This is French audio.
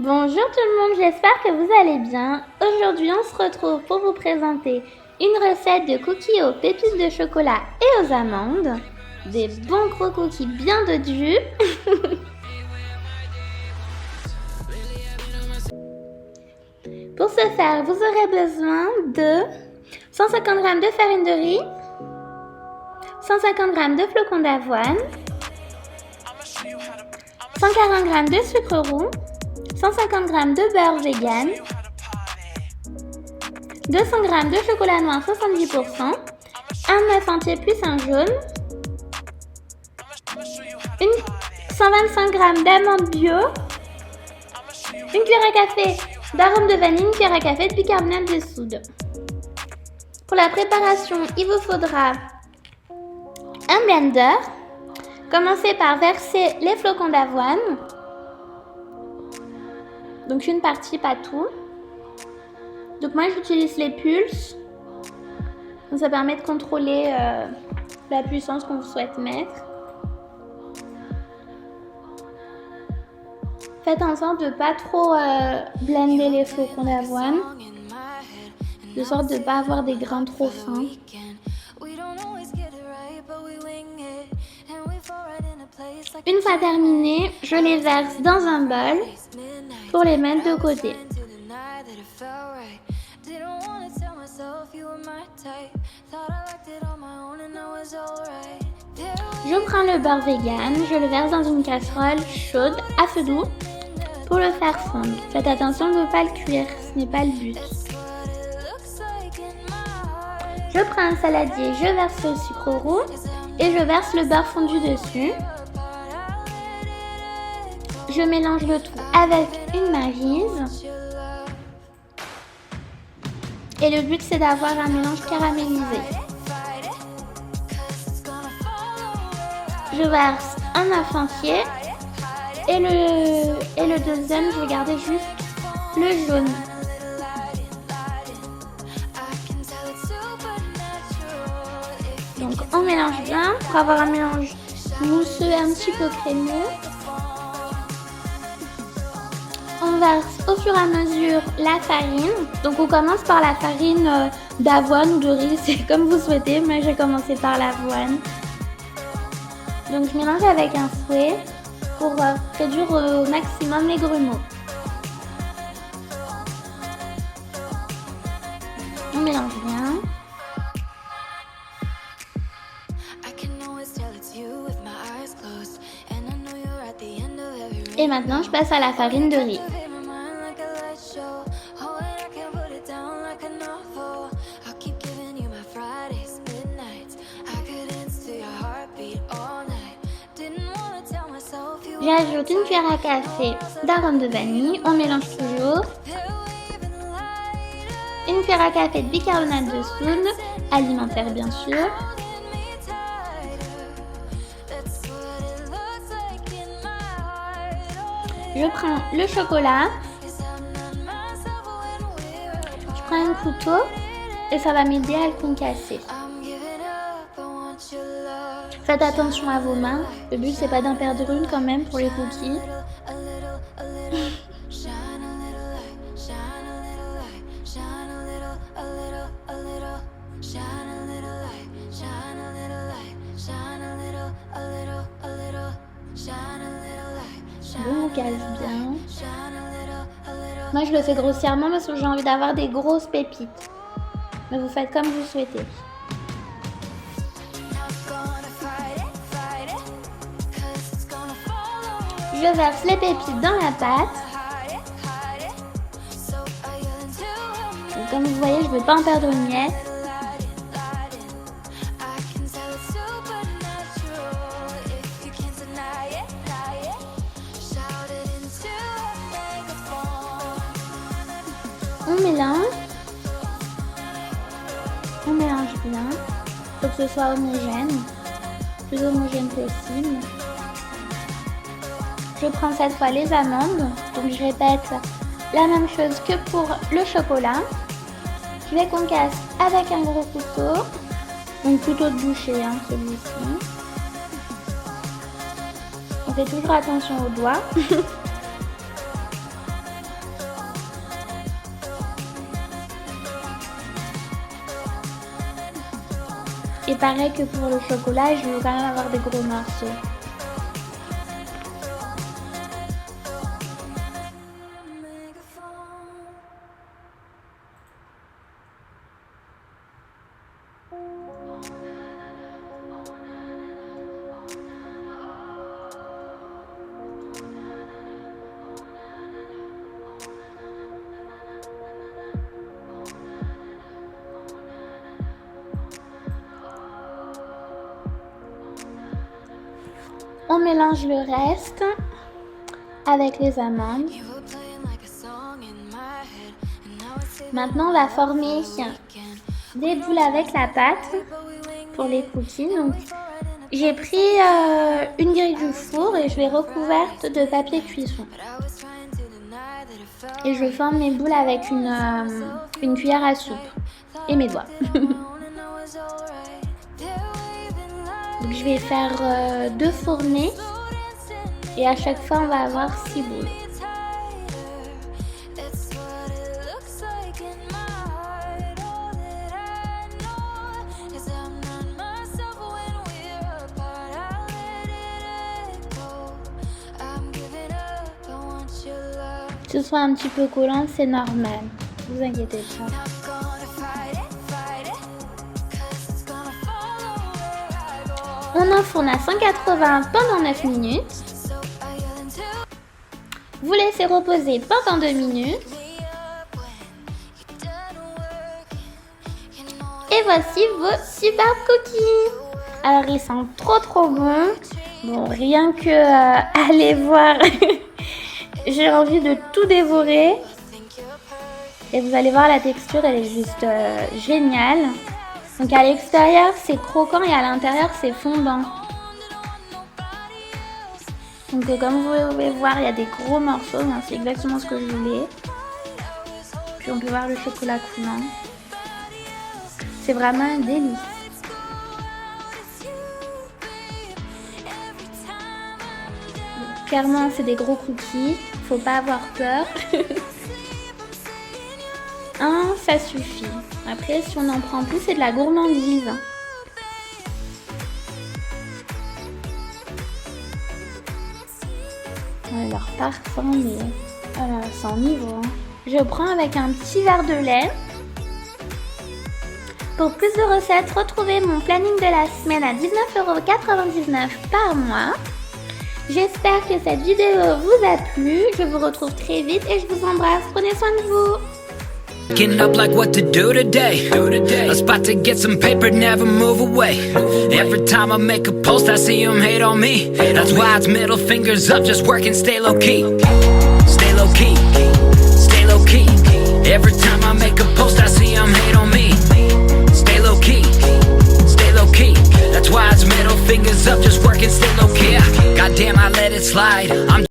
Bonjour tout le monde, j'espère que vous allez bien. Aujourd'hui, on se retrouve pour vous présenter une recette de cookies aux pépites de chocolat et aux amandes. Des bons gros cookies bien dodus. Pour ce faire, vous aurez besoin de 150 g de farine de riz, 150 g de flocons d'avoine, 140 g de sucre roux, 150 g de beurre vegan, 200 g de chocolat noir 70%, un œuf entier plus un jaune, 125 g d'amandes bio, une cuillère à café d'arôme de vanille, une cuillère à café de bicarbonate de soude. Pour la préparation, il vous faudra un blender. Commencez par verser les flocons d'avoine. Donc une partie, pas tout. Donc moi j'utilise les pulses. Donc ça permet de contrôler la puissance qu'on souhaite mettre. Faites en sorte de ne pas trop blender les flocons d'avoine, de sorte de ne pas avoir des grains trop fins. Une fois terminé, je les verse dans un bol pour les mettre de côté. Je prends le beurre vegan, je le verse dans une casserole chaude à feu doux pour le faire fondre. Faites attention de ne pas le cuire, ce n'est pas le but. Je prends un saladier, je verse le sucre roux et je verse le beurre fondu dessus. Je mélange le tout avec une maryse. Et le but, c'est d'avoir un mélange caramélisé. Je verse un œuf entier et le deuxième, je vais garder juste le jaune. Donc on mélange bien pour avoir un mélange mousseux et un petit peu crémeux. On verse au fur et à mesure la farine. Donc on commence par la farine d'avoine ou de riz, c'est comme vous souhaitez, mais j'ai commencé par l'avoine. Donc je mélange avec un fouet pour réduire au maximum les grumeaux. On mélange bien. Et maintenant je passe à la farine de riz. J'ajoute une cuillère à café d'arôme de vanille, on mélange toujours. Une cuillère à café de bicarbonate de soude, alimentaire bien sûr. Je prends le chocolat. Je prends un couteau et ça va m'aider à le concasser. Faites attention à vos mains. Le but c'est pas d'en perdre une quand même pour les cookies. Bon, on casse bien. Moi je le fais grossièrement parce que j'ai envie d'avoir des grosses pépites. Mais vous faites comme vous souhaitez. Je verse les pépites dans la pâte. Et comme vous voyez, je ne veux pas en perdre une miette. On mélange. On mélange bien pour que ce soit homogène, le plus homogène possible. Je prends cette fois les amandes, donc je répète la même chose que pour le chocolat. Je les concasse avec un gros couteau, un couteau de boucher celui-ci. On fait toujours attention aux doigts. Et pareil que pour le chocolat, je veux quand même avoir des gros morceaux. On mélange le reste avec les amandes. Maintenant, on va former des boules avec la pâte pour les cookies. Donc, j'ai pris une grille du four et je l'ai recouverte de papier cuisson. Et je forme mes boules avec une cuillère à soupe et mes doigts. Donc je vais faire 2 fournées et à chaque fois on va avoir 6 boules. Que ce soit un petit peu collant, c'est normal, vous inquiétez pas. On enfourne à 180 pendant 9 minutes. Vous laissez reposer pendant 2 minutes. Et voici vos superbes cookies. Alors ils sont trop bons. Bon, rien que aller voir, j'ai envie de tout dévorer. Et vous allez voir la texture, elle est juste géniale. Donc à l'extérieur c'est croquant et à l'intérieur c'est fondant. Donc comme vous pouvez voir, il y a des gros morceaux, c'est exactement ce que je voulais. Puis on peut voir le chocolat coulant. C'est vraiment un délice. Clairement c'est des gros cookies, faut pas avoir peur. Ça suffit. Après, si on en prend plus, c'est de la gourmandise. Leur parfum, mais voilà, sans niveau. Je prends avec un petit verre de lait. Pour plus de recettes, retrouvez mon planning de la semaine à 19,99 € par mois. J'espère que cette vidéo vous a plu. Je vous retrouve très vite et je vous embrasse. Prenez soin de vous. Getting up like what to do today. A spot to get some paper, never move away. Every time I make a post, I see them hate on me. That's why it's middle fingers up, just working, stay low key. Stay low key, stay low key. Every time I make a post, I see them hate on me. Stay low key, stay low key. That's why it's middle fingers up, just working, stay low key. Goddamn, I let it slide.